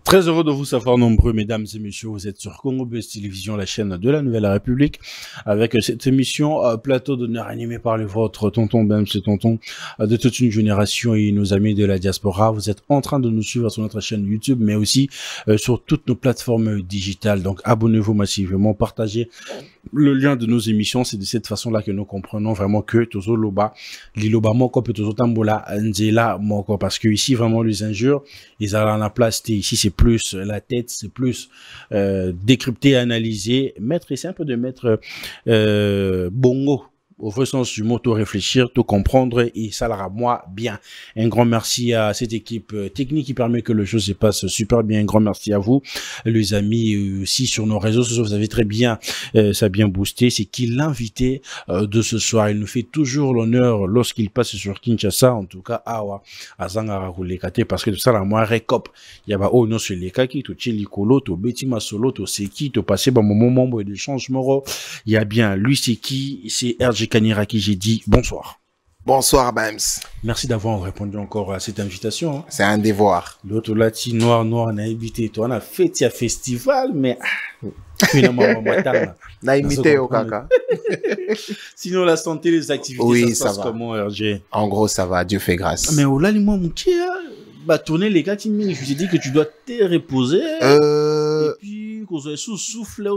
Très heureux de vous savoir nombreux, mesdames et messieurs. Vous êtes sur Congo Buzz Télévision, la chaîne de la Nouvelle République, avec cette émission plateau d'honneur animée par le vôtre, tonton Bems et tonton de toute une génération et nos amis de la diaspora. Vous êtes en train de nous suivre sur notre chaîne YouTube, mais aussi sur toutes nos plateformes digitales. Donc, abonnez-vous massivement, partagez le lien de nos émissions. C'est de cette façon-là que nous comprenons vraiment que Tozo Loba, Liloba Moko, Tozo Tambola, Nzela Moko, parce que ici, vraiment, les injures, ils ont la place. Ici, c'est plus la tête, c'est plus décrypter, analyser, essayer un peu de mettre bongo au vrai sens du mot, tout réfléchir, tout comprendre, et ça l'aura moi bien. Un grand merci à cette équipe technique qui permet que le show se passe super bien. Un grand merci à vous, les amis, aussi sur nos réseaux sociaux. Vous avez très bien, ça a bien boosté. C'est qui l'invité de ce soir. Il nous fait toujours l'honneur lorsqu'il passe sur Kinshasa, en tout cas, awa, à Zangara Roulekate, parce que tout ça, la moi, récop. Il y a oh non, sur les kaki, to chili kolo, to beti masolo, to seki, to passer, mon moment de changement. Il y a bien, lui, c'est qui? C'est RG Kanira qui j'ai dit bonsoir. Bonsoir, Bems. Merci d'avoir répondu encore à cette invitation. Hein. C'est un devoir. L'autre là, noir, on a évité. Toi, on a fait un festival, mais finalement, on a imité au caca. Sinon, la santé, les activités, oui, ça se passe comment, RG? En gros, ça va. Dieu fait grâce. Mais au là, moi, mon petit, bah, tourner les 4 minutes. Je t'ai dit que tu dois te reposer. Et puis, qu'on soit sous souffle,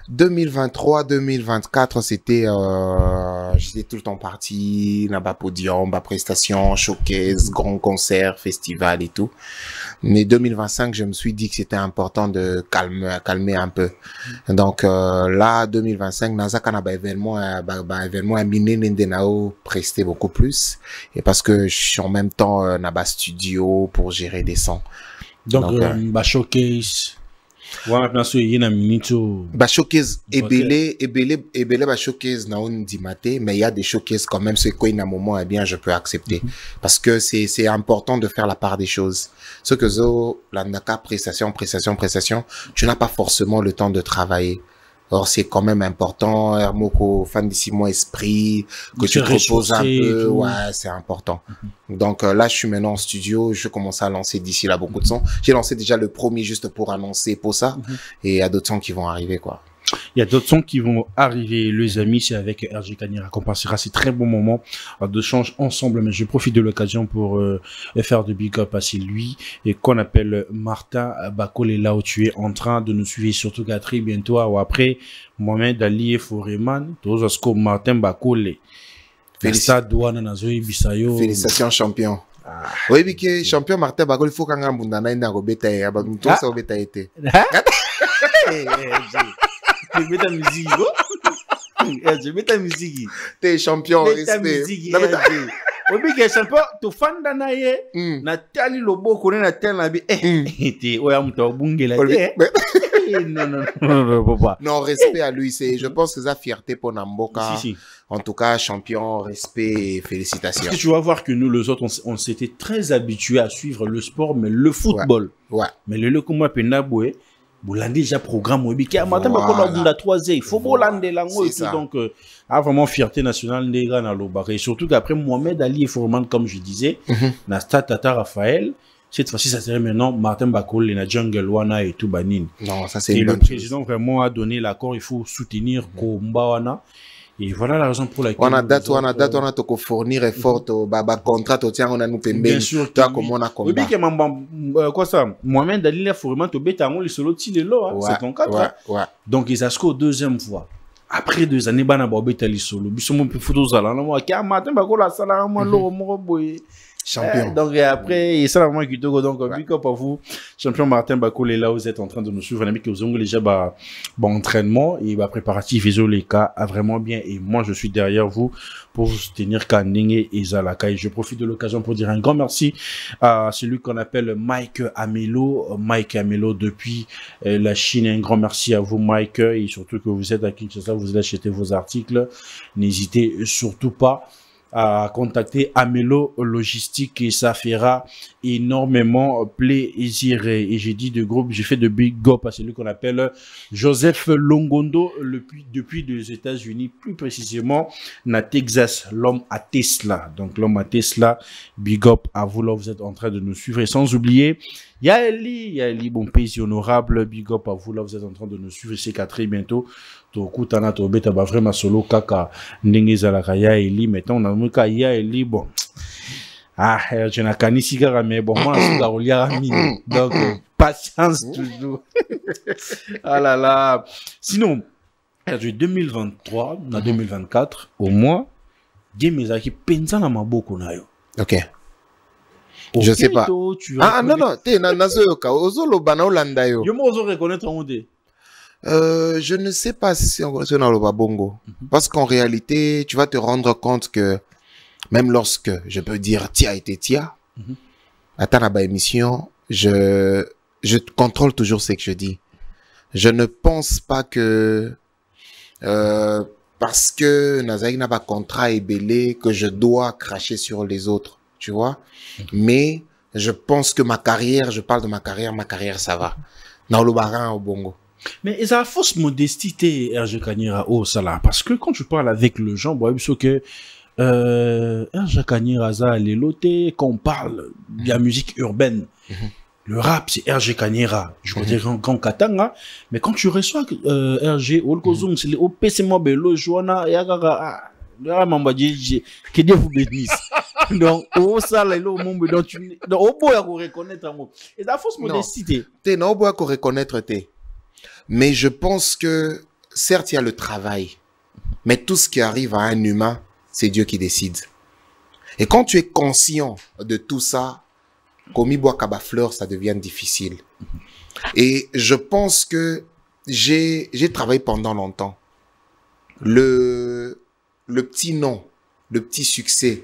2023, 2024, c'était, j'étais tout le temps parti, là-bas, podium, bas prestation, showcase, grand concert, festival et tout. Mais 2025, je me suis dit que c'était important de calmer un peu. Donc, là, 2025, Nazaka n'a pas événement à Mine Nendenao presté beaucoup plus. Et parce que je suis en même temps, n'a pas studio pour gérer des sons. Donc bah, showcase. Ouais, maintenant, il y a une minute. Bah, showcase, ebele, bah, showcase, na on dit maté, mais il y a des showcases quand même, c'est quoi, il y a un moment, eh bien, je peux accepter. Parce que c'est important de faire la part des choses. Ce que zo, la naka, prestation, tu n'as pas forcément le temps de travailler. Or, c'est quand même important, Hermoko, fan d'ici mon esprit, que tu te reposes un peu, ouais, c'est important. Donc là, je suis maintenant en studio, je commence à lancer d'ici là beaucoup de sons. J'ai lancé déjà le premier juste pour annoncer pour ça, et il y a d'autres sons qui vont arriver, quoi. Il y a d'autres sons qui vont arriver, les amis, c'est avec RG Kanira qu'on passera ces très bons moments de change ensemble. Mais je profite de l'occasion pour faire de big up à lui et qu'on appelle Martin Bakole, là où tu es en train de nous suivre, surtout qu'à très bientôt ou après, Mohamed Ali et Foreman, tous ce Martin Bakole. Félicitations, champion. Oui, mais champion Martin Bakole, il faut qu'on ait un bundana et un robeta et un bundana et un robeta été. Je mets ta musique, je mets ta musique. T'es champion, respect. Oui, mais champion, tu fan d'anaye. Nathalie Lobo connaît Nathalie Nabi. T'es, ouais, on t'a bungé la tête. Non, respect à lui. Je pense que c'est sa fierté pour Namboka. En tout cas, champion, respect et félicitations. Parce que tu vas voir que nous, les autres, on s'était très habitués à suivre le sport, mais le football. Ouais. Mais le comment Penaboué. Bolande déjà programme oui qui a matin la 3e il faut bolande lango et tout donc vraiment fierté nationale des gars dans le bar et surtout qu'après Mohamed Ali et Foreman comme je disais na Stade Tata Raphaël cette fois-ci ça serait maintenant Martin Bakole na Jungle Wana et tout banin. Non, ça c'est le président vraiment a donné l'accord, il faut soutenir Komba Wana. Et voilà la raison pour laquelle on a date, on a te fournir effort, baba contrat, tient on a nous payé. Bien sûr, toi comme on a combat. Oui, que quoi ça? Mohamed Ali Foreman to beta on les solo tilo c'est ton cas. Ouais. Donc ils asco deuxième fois. Après 2 années bana ba beta li solo. Biso mon photo zala na moi ka matin ba ko la sala mo lo mo boy. Champion. Donc après, et ça la vraiment qui donc big up à vous, champion Martin Bakole là vous êtes en train de nous suivre, un ami que vous avez déjà entraînement et préparatif les cas a vraiment bien et moi je suis derrière vous pour vous soutenir Kanenge et Zalaka et je profite de l'occasion pour dire un grand merci à celui qu'on appelle Mike Amelo depuis la Chine. Un grand merci à vous Mike et surtout que vous êtes à Kinshasa, vous allez acheter vos articles, n'hésitez surtout pas à contacter Amelo Logistique et ça fera énormément plaisir. Et j'ai dit de groupe, j'ai fait de big up à celui qu'on appelle Joseph Longondo depuis les États-Unis, plus précisément na Texas, l'homme à Tesla. Donc l'homme à Tesla, big up à vous là, vous êtes en train de nous suivre. Et sans oublier, Yaeli, bon pays honorable, big up à vous là, vous êtes en train de nous suivre. C'est qu'à très bientôt. Tokutana tobeta ba vraiment solo kaka ndenge zalaka Yaeli, maintenant on a mu ka Yaeli bon. Ah, je n'ai qu'à ni mais bon, moi, je suis à mine. Donc, patience toujours. Ah là là. Sinon, en 2023, en 2024, au moins, Dieu m'a dit, pensa na maboko na yo. Ok. Je sais pas. Ah, non, t'es nazoyoka. Ozolo bana olanda yo. Yo mo ozo reconnaître en ode. Je ne sais pas si on connaît dans le babongo. Parce qu'en réalité, tu vas te rendre compte que même lorsque je peux dire Tia était Tia, à ta émission, je contrôle toujours ce que je dis. Je ne pense pas que parce que Nazaï n'a pas contrat et belé que je dois cracher sur les autres, tu vois. Mais je pense que ma carrière, je parle de ma carrière ça va. Dans le barin au bongo. Mais il y a une fausse modestie, RG Kanyira, oh ça là, parce que quand tu parles avec le gens, bon, il que RG Kanyira, ça, les lotés, quand on parle de la musique urbaine, le rap, c'est RG Kanyira, je veux dire grand katanga, mais quand tu reçois RG, Olkozum, c'est les OPC Mobelo, Joana, Yagaga, le rap m'a dit, que Dieu vous bénisse. Donc, oh ça là, le monde, donc tu, donc, au bout, il faut reconnaître un mot. Et la fausse modestie, t'es, non, au bout, il faut reconnaître, t'es. Mais je pense que, certes, il y a le travail, mais tout ce qui arrive à un humain, c'est Dieu qui décide. Et quand tu es conscient de tout ça, comme il boit kaba fleur, ça devient difficile. Et je pense que j'ai travaillé pendant longtemps. Le petit nom, le petit succès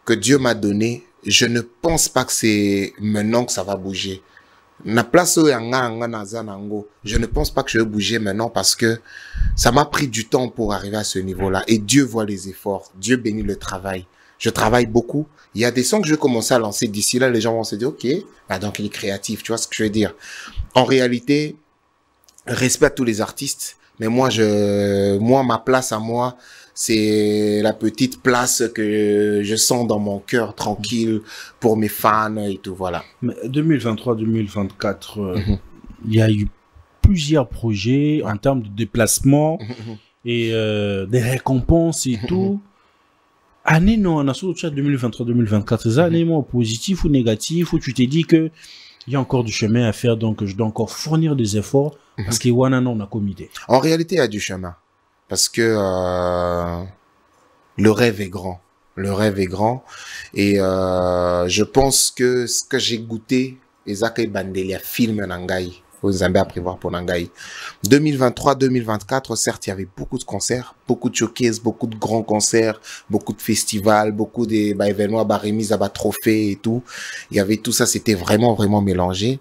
que Dieu m'a donné, je ne pense pas que c'est maintenant que ça va bouger. Na place où je ne pense pas que je vais bouger maintenant parce que ça m'a pris du temps pour arriver à ce niveau-là. Et Dieu voit les efforts. Dieu bénit le travail. Je travaille beaucoup. Il y a des sons que je vais commencer à lancer d'ici là. Les gens vont se dire, OK, bah donc il est créatif. Tu vois ce que je veux dire? En réalité, respect à tous les artistes. Mais moi, ma place à moi, c'est la petite place que je sens dans mon cœur tranquille pour mes fans et tout, voilà. 2023-2024, il y a eu plusieurs projets en termes de déplacement et des récompenses et tout. Année non, on a surtout 2023-2024, c'est année positif ou négatif où tu t'es dit que il y a encore du chemin à faire, donc je dois encore fournir des efforts parce qu'il y a un comité. En réalité, il y a du chemin. Parce que le rêve est grand. Le rêve est grand. Et je pense que ce que j'ai goûté, Ezaka Bandelia film Nangai, aux Zambie à prévoir pour Nangai. 2023-2024, certes, il y avait beaucoup de concerts, beaucoup de showcases, beaucoup de grands concerts, beaucoup de festivals, beaucoup d'événements, remise à trophées et tout. Il y avait tout ça, c'était vraiment, vraiment mélangé.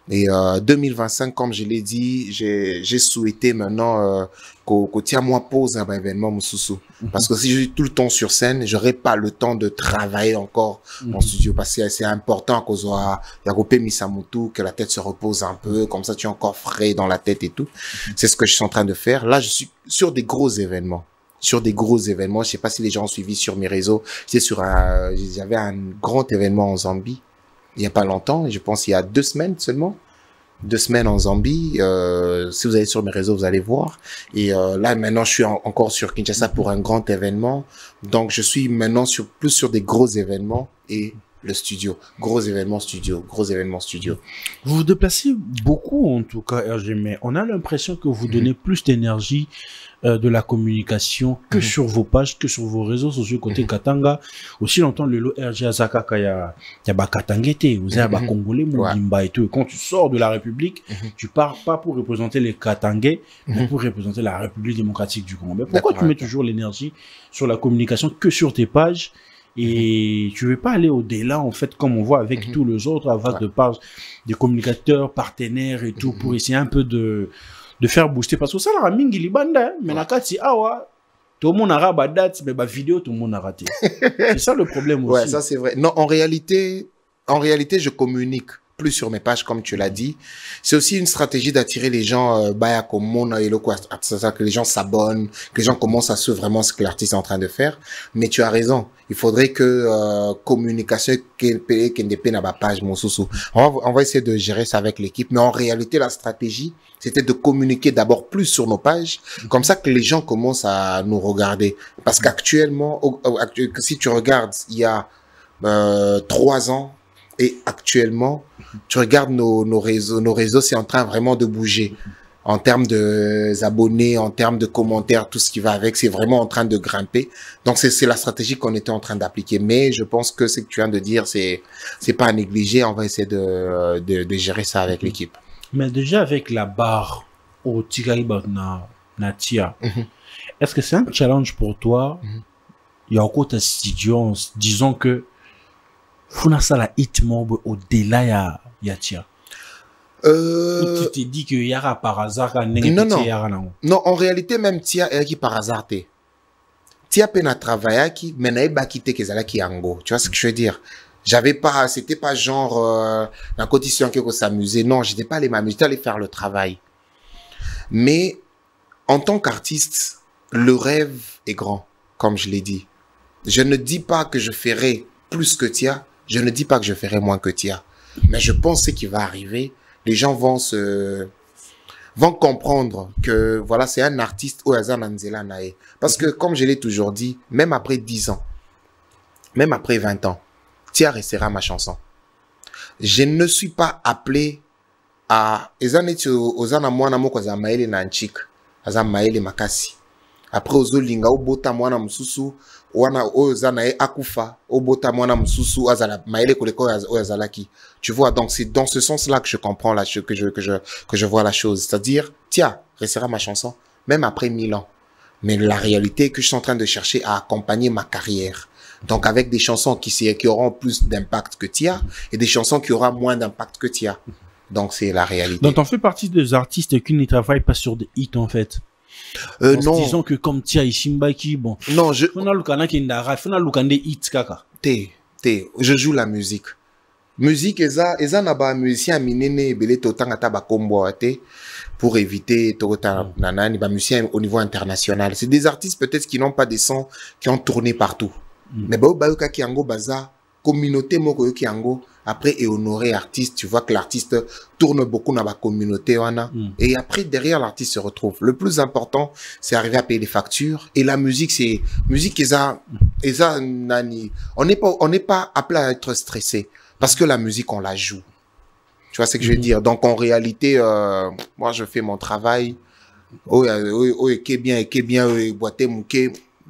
Et 2025, comme je l'ai dit, j'ai souhaité maintenant qu'on tient moi pause à un événement Moussoussou. Parce que si je suis tout le temps sur scène, j'aurai pas le temps de travailler encore en studio. Parce que c'est important qu'on soit Yagopé Misamutu, que la tête se repose un peu, comme ça tu es encore frais dans la tête et tout. C'est ce que je suis en train de faire. Là, je suis sur des gros événements. Sur des gros événements. Je sais pas si les gens ont suivi sur mes réseaux. J'avais un grand événement en Zambie. Il n'y a pas longtemps, je pense il y a 2 semaines seulement. 2 semaines en Zambie. Si vous allez sur mes réseaux, vous allez voir. Et là, maintenant, je suis encore sur Kinshasa pour un grand événement. Donc, je suis maintenant plus sur des gros événements et le studio. Gros événement studio. Vous vous déplacez beaucoup, en tout cas, RG, mais on a l'impression que vous donnez plus d'énergie de la communication que sur vos pages, que sur vos réseaux sociaux côté Katanga. Aussi longtemps, le lot RG Azaka, il y a Katangete, vous avez Congolais, Mugimba et tout. Et quand tu sors de la République, tu pars pas pour représenter les Katangais, mais pour représenter la République démocratique du Congo. Mais pourquoi tu mets toujours l'énergie sur la communication que sur tes pages? Et tu veux pas aller au-delà, en fait, comme on voit avec tous les autres, avoir de pages, des communicateurs, partenaires et tout, pour essayer un peu de faire booster. Parce que ça, la mingi libanda, mais la kati awa, Tout le monde a raté date, mais la vidéo, tout le monde a raté. C'est ça le problème aussi. Ouais, ça c'est vrai. Non, en réalité, je communique plus sur mes pages, comme tu l'as dit. C'est aussi une stratégie d'attirer les gens, que les gens s'abonnent, que les gens commencent à suivre vraiment ce que l'artiste est en train de faire. Mais tu as raison. Il faudrait que communication n'a pas page, mon sous. On va essayer de gérer ça avec l'équipe. Mais en réalité, la stratégie, c'était de communiquer d'abord plus sur nos pages, comme ça que les gens commencent à nous regarder. Parce qu'actuellement, si tu regardes, il y a 3 ans, et actuellement, tu regardes nos réseaux, c'est en train vraiment de bouger. En termes d'abonnés, en termes de commentaires, tout ce qui va avec, c'est vraiment en train de grimper. Donc, c'est la stratégie qu'on était en train d'appliquer. Mais je pense que ce que tu viens de dire, c'est pas à négliger. On va essayer de gérer ça avec l'équipe. Mais déjà, avec la barre au Tigaiba Natia, est-ce que c'est un challenge pour toi? Il y a encore ta studio, disons que Funa sala hit mob au-delà ya tia. Tu te dis que yara par hasard non, en réalité même tia est qui par hasard te. Tia pena travailler qui mais n'a pas quitté que zala qui ango. Tu vois ce que je veux dire? C'était pas genre la condition que s'amuser. Non, j'étais pas allé m'amuser, j'étais allé faire le travail. Mais en tant qu'artiste, le rêve est grand, comme je l'ai dit. Je ne dis pas que je ferai plus que Tia. Je ne dis pas que je ferai moins que Tia, mais je pense qu'il va arriver. Les gens vont comprendre que voilà, c'est un artiste au hasard Nanzela Nae. Parce que comme je l'ai toujours dit, même après 10 ans, même après 20 ans, Tia restera ma chanson. Je ne suis pas appelé à ozana mwana moko za maele na nchik, aza maele makasi. Après ozolinga obota mwana mususu wana ozana akufa obota mwana mususu azala maele koleko ozalaki. Tu vois, donc c'est dans ce sens-là que je comprends que je vois la chose, c'est-à-dire Tia restera ma chanson même après 1000 ans. Mais la réalité est que je suis en train de chercher à accompagner ma carrière. Donc avec des chansons qui auront plus d'impact que Tia et des chansons qui auront moins d'impact que Tia. Donc c'est la réalité. Donc on fait partie des artistes qui ne travaillent pas sur des hits en fait. Non. Disons que comme Tia Ishimbaki, bon. Non, je joue la musique. Musique, eza na ba musicien minene belé totanga ta ba kombo ate pour éviter nanani ba musicien au niveau international. C'est des artistes peut-être qui n'ont pas des sons qui ont tourné partout. Mais ba yoka ki yango baza communauté moko yoki yango après et honorer artiste, tu vois que l'artiste tourne beaucoup dans la communauté et après derrière l'artiste se retrouve. Le plus important, c'est arriver à payer les factures et la musique c'est musique nani. On n'est pas appelé à être stressé parce que la musique on la joue. Tu vois ce que je veux dire? Donc en réalité moi je fais mon travail.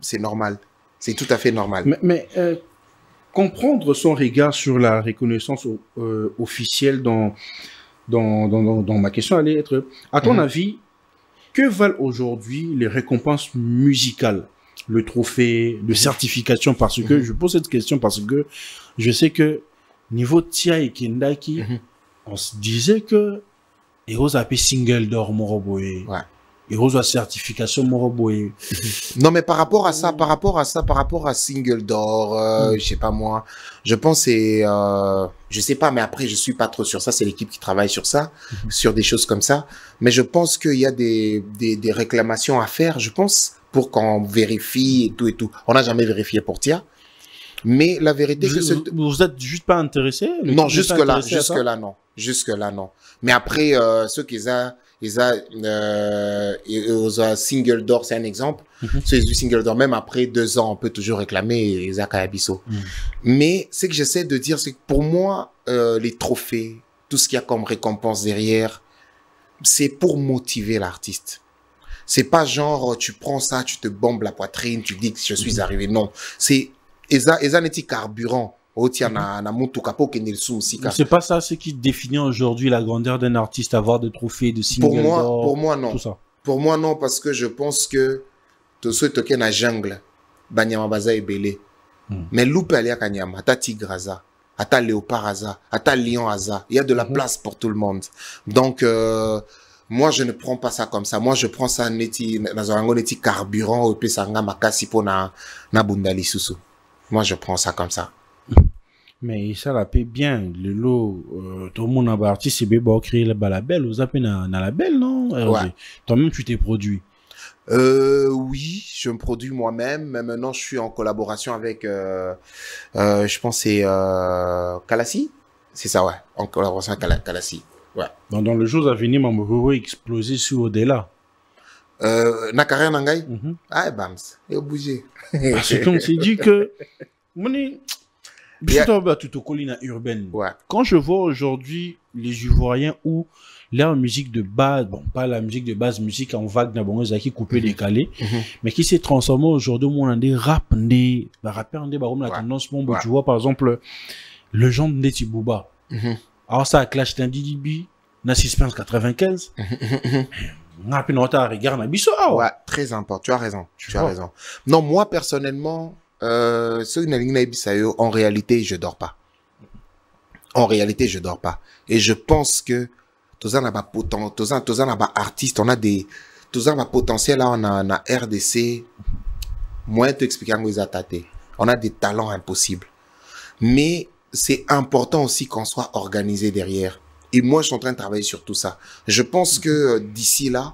C'est normal. C'est tout à fait normal. Mais comprendre son regard sur la reconnaissance officielle dans ma question allait être, à ton avis, que valent aujourd'hui les récompenses musicales, le trophée, de certification, parce que, je pose cette question parce que je sais que niveau Tia et Kendaki, on se disait que Heroes a fait single d'or Moroboé. Ouais. Heroes a certification Moroboé. Non, mais par rapport à single d'or, je sais pas moi, je pense c'est, je sais pas, mais après je suis pas trop sur ça, c'est l'équipe qui travaille sur ça, sur des choses comme ça. Mais je pense qu'il y a des réclamations à faire, je pense, pour qu'on vérifie et tout. On n'a jamais vérifié pour Tia. Mais la vérité que vous êtes juste pas intéressé? Non, jusque-là, non. Mais après, ceux qui ont single d'or, c'est un exemple. Ceux du single d'or, même après 2 ans, on peut toujours réclamer Isaac Ayabiso. Mais ce que j'essaie de dire, c'est que pour moi, les trophées, tout ce qu'il y a comme récompense derrière, c'est pour motiver l'artiste. C'est pas genre, tu prends ça, tu te bombes la poitrine, tu dis que je suis arrivé. Non, c'est Eza neti carburant. C'est pas ça ce qui définit aujourd'hui la grandeur d'un artiste, avoir des trophées, de singles d'or. Pour moi, non. Tout ça. Pour moi, non, parce que je pense que tout ce qui est dans la jungle, Banyama Baza est belé. Mais loupe alia kanyama, ata tigre aza, ata léopard aza, ata lion aza. Il y a de la place pour tout le monde. Donc, Moi, je ne prends pas ça comme ça. Moi, je prends ça dans un neti carburant ou puis ça nga makasi pour na bundali susu. Moi, je prends ça comme ça. Mais ça la paie bien. Le lot, tout le monde a artiste, c'est bien créer le label. Vous appelez na label, non? Ouais. Toi-même, tu t'es produit. Oui, je me produis moi-même. Mais maintenant, je suis en collaboration avec, je pense c'est Kalassi. C'est ça, ouais. En collaboration avec Kalassi. Ouais. Dans le jour à venir, Mamororo exploser sur au-delà. Na carrière nangai. Ah, bams. Et au bouger. Parce qu'on s'est dit que, tout au colline urbaine. Ouais. Quand je vois aujourd'hui les Ivoiriens où leur musique de base, bon, pas la musique de base, musique en vague, qui coupé, décalé, mais qui s'est transformé aujourd'hui en des rap, des rappeurs, des barons, la tendance, bon, tu vois, par exemple, le genre de Tibouba. Alors, ça a clash d'un Didibi, na Suspense 95. Ouais, très important. Tu as raison. Tu as raison. Non, moi, personnellement, en réalité, je dors pas. En réalité, je dors pas. Et je pense que, tous en artiste, on a des, tous en potentiel là, on a RDC, moyen t'expliquer en on a des talents impossibles. Mais, c'est important aussi qu'on soit organisé derrière. Et moi, je suis en train de travailler sur tout ça. Je pense que d'ici là,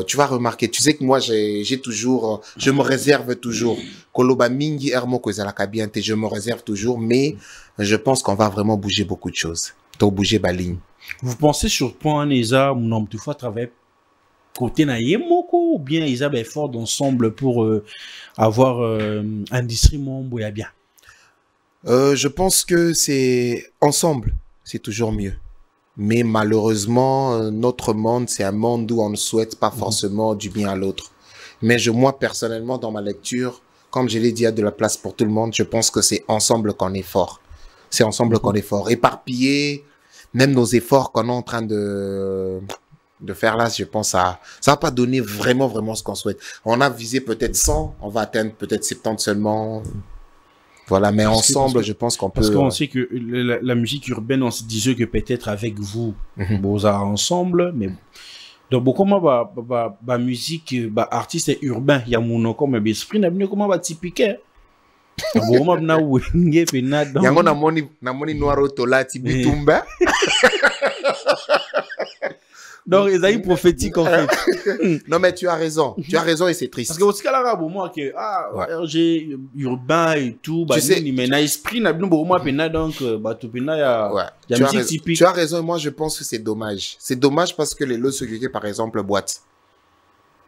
tu vas remarquer, tu sais que moi, j'ai toujours, je me réserve toujours. Koloba mingi ermo je me réserve toujours, mais je pense qu'on va vraiment bouger beaucoup de choses. Donc, bouger ma ligne. Vous pensez sur point Neza, mon homme, toutefois, travailler côté na yemoko, ou bien ils avaient fort d'ensemble pour avoir un distribution bien? Je pense que c'est ensemble, c'est toujours mieux. Mais malheureusement, notre monde, c'est un monde où on ne souhaite pas forcément du bien à l'autre. Mais moi, personnellement, dans ma lecture, comme je l'ai dit, il y a de la place pour tout le monde. Je pense que c'est ensemble qu'on est fort. C'est ensemble qu'on est fort. Éparpiller, même nos efforts qu'on est en train de faire là, je pense ça va pas donner vraiment ce qu'on souhaite. On a visé peut-être 100, on va atteindre peut-être 70 seulement. Voilà, mais ensemble, je pense qu'on peut... Parce qu'on sait que la musique urbaine, on se disait que peut-être avec vous, vous ensemble, mais... Donc, comment la musique, artiste urbain, il y a mon comme esprit, comment va typique? Comment na wenge pena dans... Yango na moni noiro tolati bitumba. Donc, ils ont prophétique en fait. Non, mais tu as raison et c'est triste. Parce que aussi, là, pour moi, que, RG urbain et tout, tu sais, mais na esprit, na bien, pour moi, pena, donc, tout pena, y a musique typique. Tu as raison et moi, je pense que c'est dommage. C'est dommage parce que les lots se cliquent, par exemple, boîte.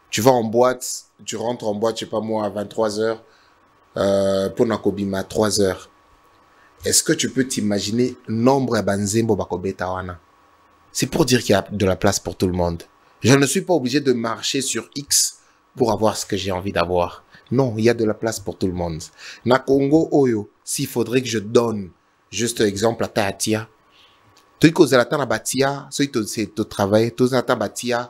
Tu vas en boîte, tu rentres en boîte, je sais pas moi, à 23h, pour Nakobima, 3h. Est-ce que tu peux t'imaginer nombre à Banzembo Bakobeta wana? C'est pour dire qu'il y a de la place pour tout le monde. Je ne suis pas obligé de marcher sur X pour avoir ce que j'ai envie d'avoir. Non, il y a de la place pour tout le monde. Na Congo Oyo, s'il faudrait que je donne juste exemple à Tahatia, tu causes la tana batia, c'est tu travail, tu la batia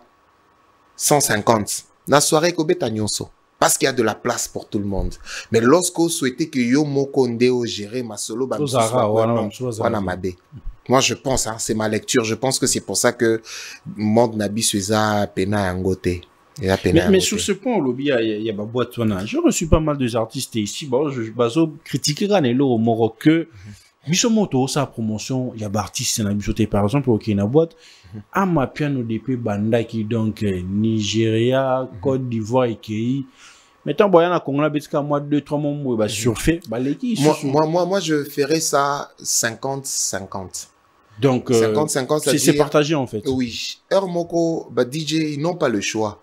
150. Na soirée kobeta nyonso. Parce qu'il y a de la place pour tout le monde. Mais lorsque vous souhaitez que yo moko ndeo gérer ma solo, moi, je pense, c'est ma lecture. Je pense que c'est pour ça que monde Nabi Sueza pena angote. Mais sur ce point, il y a ma boîte. J'ai reçu pas mal de artistes ici. Bon, je critiquer au Maroc que Bissomoto, sa promotion, il y a des artistes par exemple, au Kenya boîte. À ma piano depuis Banda qui donc Nigeria, Côte d'Ivoire et Kenya. Mettons, il y a Congo, moi 2-3 mois, surfait, moi, je ferais ça 50-50. Donc, 50-50, c'est partagé en fait. Oui. Moko, DJ, ils n'ont pas le choix.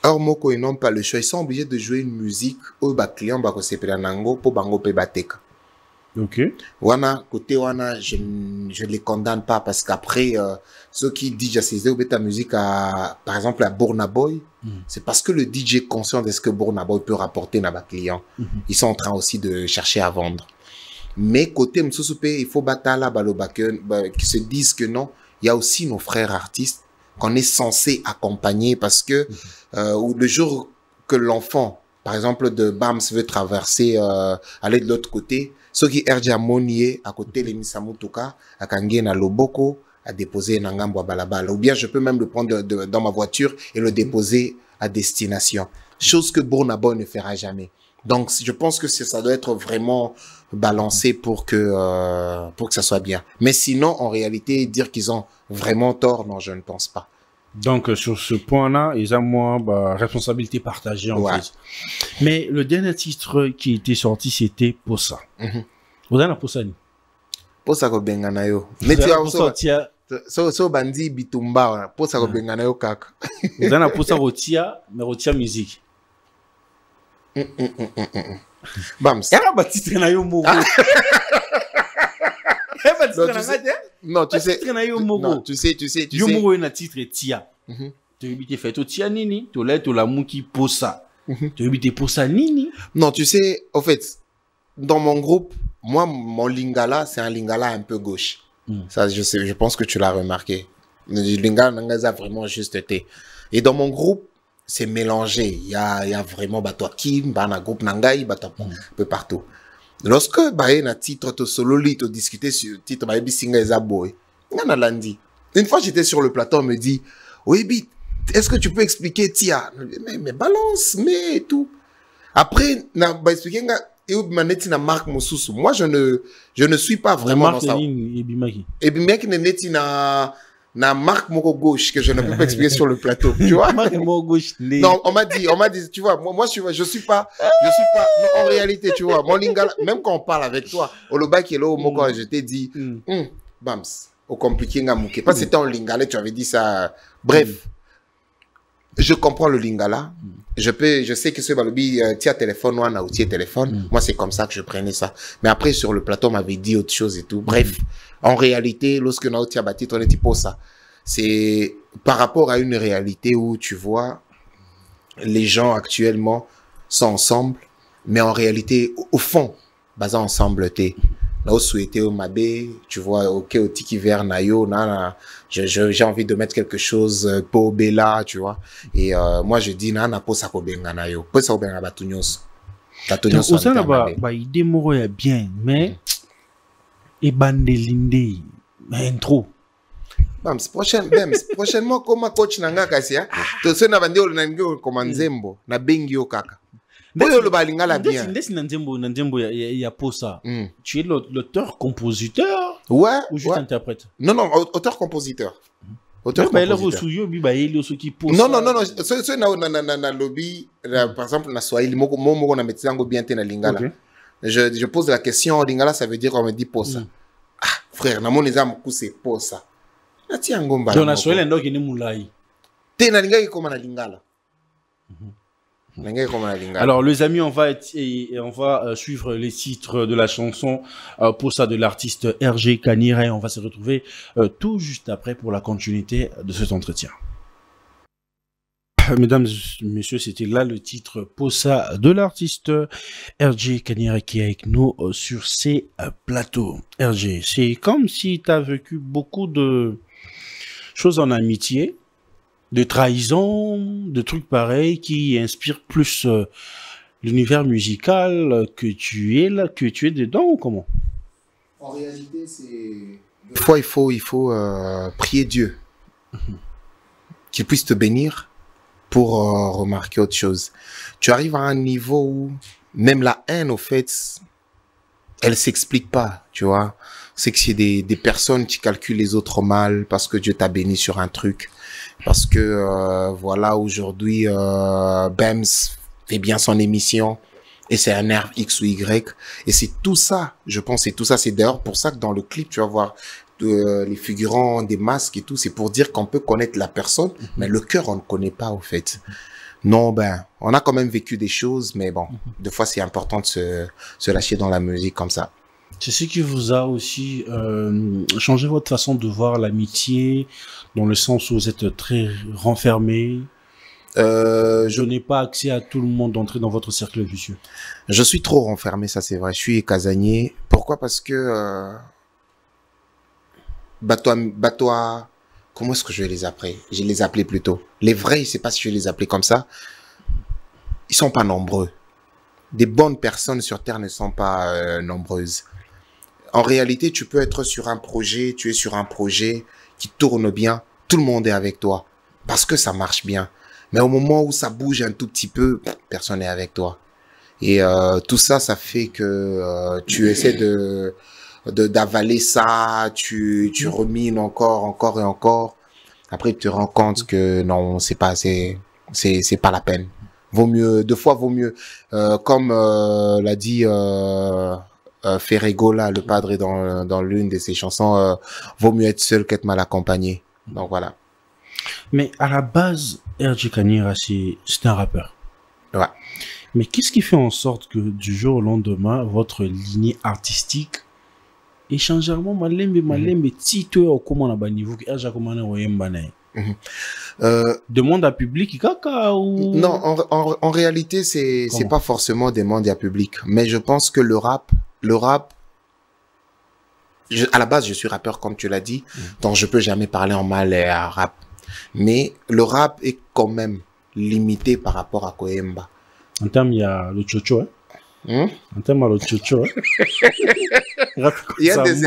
Moko, ils n'ont pas le choix. Ils sont obligés de jouer une musique où les clients vont se prendre pour bango pe bateka. Ok. Wana, côté Wana, je ne les condamne pas parce qu'après, ceux qui disent à ta musique par exemple, à Burna Boy, c'est parce que le DJ est conscient de ce que Burna Boy peut rapporter à nos clients. Ils sont en train aussi de chercher à vendre. Mais côté Msousoupe, il faut batala qui se disent que non, il y a aussi nos frères artistes qu'on est censé accompagner parce que le jour que l'enfant, par exemple, de Bams veut traverser, aller de l'autre côté, ceux qui erja monier à côté les Misamutuka, à Kangena Loboko, à déposer Nangambo à Balabala. Ou bien je peux même le prendre dans ma voiture et le déposer à destination. Chose que Burna Boy ne fera jamais. Donc, je pense que ça doit être vraiment balancé pour que ça soit bien. Mais sinon, en réalité, dire qu'ils ont vraiment tort, non, je ne pense pas. Donc, sur ce point-là, ils ont moins responsabilité partagée, en fait. Mais le dernier titre qui était sorti, c'était Posa. Vous avez la Posa ni? Posa ko bengana yo. Mais tu as aussi... So bandi bitumba, Posa ko bengana yo kaka. Vous avez la Posa rotia, mais rotia musique. Bams. Y'a pas titre na yo mogo. Non, tu sais. Non, tu sais. Yo mogo na titre tia. Tu veux fait tia nini, tu l'as la mouki posa. Tu veux posa nini. Non, tu sais, en fait, dans mon groupe, moi, mon lingala, c'est un lingala un peu gauche. Ça, je pense que tu l'as remarqué. Le lingala n'a vraiment juste été. Et dans mon groupe, c'est mélangé. Il y a vraiment Bato Kim, Bana groupe Nangai, Bato un peu partout. Lorsque un titre to solo lit, to discuter sur titre Baby Singa Ezaboy, lundi. Une fois j'étais sur le plateau, on me dit, oui, Bit, est-ce que tu peux expliquer Tia? Mais balance, mais tout. Après, na ba expliquer na Marc Mosusu. Moi je ne suis pas vraiment dans ça. Ebimaki neti na marque moko gauche que je ne peux pas expliquer sur le plateau, tu vois. Non, on m'a dit, tu vois, moi je suis pas, non, en réalité, tu vois, mon lingala, même quand on parle avec toi, au loba qui est là au moko, je t'ai dit, bams, au compliqué ngamuke. Pas c'était en lingala, tu avais dit ça. Bref, je comprends le lingala. Je sais que ce balobi, tia téléphone, ou un outil téléphone. Moi, c'est comme ça que je prenais ça. Mais après, sur le plateau, on m'avait dit autre chose et tout. Bref, en réalité, lorsque on a bâti, on est pour ça. C'est par rapport à une réalité où tu vois, les gens actuellement sont ensemble, mais en réalité, au fond, basé ensemble, t'es. Là où souhaité au Mabé, tu vois, ok, au Tiki Vert, Nayo, j'ai envie de mettre quelque chose pour Bella, tu vois. Et moi, je dis, nana, pour ça, Kobenga, Nayo. Pour ça, Kobenga, Batunios. Batunios, on a idée, moro, est bien, mais, et bandelinde, mais trop. Bams, prochainement, comme coach Nanga Kassia, tu sais, na bandé, on a un comme Nzembo, na bengi au kaka. Tu es l'auteur-compositeur ou juste interprète? Non, auteur-compositeur. Auteur-compositeur. Par exemple, na Swahili, na metsango bien na lingala. Je pose la question, lingala, ça veut dire qu'on me dit posa. Ah, frère, na mon examen, c'est posa. Na ti ngomba. Donc na Swahili ndo kini mulai. Te na lingala comme na lingala. Alors les amis, on va suivre les titres de la chanson pour ça de l'artiste RG Kanira et on va se retrouver tout juste après pour la continuité de cet entretien. Mesdames et messieurs, c'était là le titre Posa de l'artiste RG Kanira qui est avec nous sur ces plateaux. RG, c'est comme si tu as vécu beaucoup de choses en amitié, de trahison, de trucs pareils qui inspirent plus l'univers musical que tu es dedans ou comment? En réalité, c'est... Des fois, il faut prier Dieu qu'il puisse te bénir pour remarquer autre chose. Tu arrives à un niveau où même la haine, au fait, elle s'explique pas, tu vois. C'est que c'est des personnes qui calculent les autres mal parce que Dieu t'a béni sur un truc. Parce que, voilà, aujourd'hui, Bems fait bien son émission et c'est un nerf X ou Y. Et c'est tout ça, je pense, c'est tout ça. C'est d'ailleurs pour ça que dans le clip, tu vas voir les figurants, des masques et tout. C'est pour dire qu'on peut connaître la personne, mais le cœur, on ne connaît pas, au fait. Non, on a quand même vécu des choses, mais bon, des fois, c'est important de se lâcher dans la musique comme ça. C'est ce qui vous a aussi changé votre façon de voir l'amitié, dans le sens où vous êtes très renfermé. Je n'ai pas accès à tout le monde d'entrer dans votre cercle vicieux. Je suis trop renfermé, ça c'est vrai. Je suis casanier. Pourquoi? Parce que Batois, comment est-ce que je vais les appeler? Je les appelais plutôt. Les vrais, je sais pas si je vais les appeler comme ça. Ils sont pas nombreux. Des bonnes personnes sur Terre ne sont pas nombreuses. En réalité, tu peux être sur un projet, tu es sur un projet qui tourne bien, tout le monde est avec toi. Parce que ça marche bien. Mais au moment où ça bouge un tout petit peu, personne n'est avec toi. Et tout ça, ça fait que tu essaies d'avaler ça, tu rumines encore et encore. Après, tu te rends compte que non, c'est pas la peine. Vaut mieux, deux fois vaut mieux. Comme l'a dit Ferrego là, le padre dans l'une de ses chansons, vaut mieux être seul qu'être mal accompagné. Donc voilà. Mais à la base, RJ Kanira, c'est un rappeur. Ouais. Mais qu'est-ce qui fait en sorte que du jour au lendemain, votre lignée artistique est changement malembe tito au comment na ba niveau que RJ Komana oyemba na. Demande à public kaka ou non, en réalité c'est pas forcément demande à public, mais je pense que le rap à la base je suis rappeur comme tu l'as dit, donc je peux jamais parler en mal à rap, mais le rap est quand même limité par rapport à Koyemba. En termes il y a le chocho hein. En termes de chocho il y a des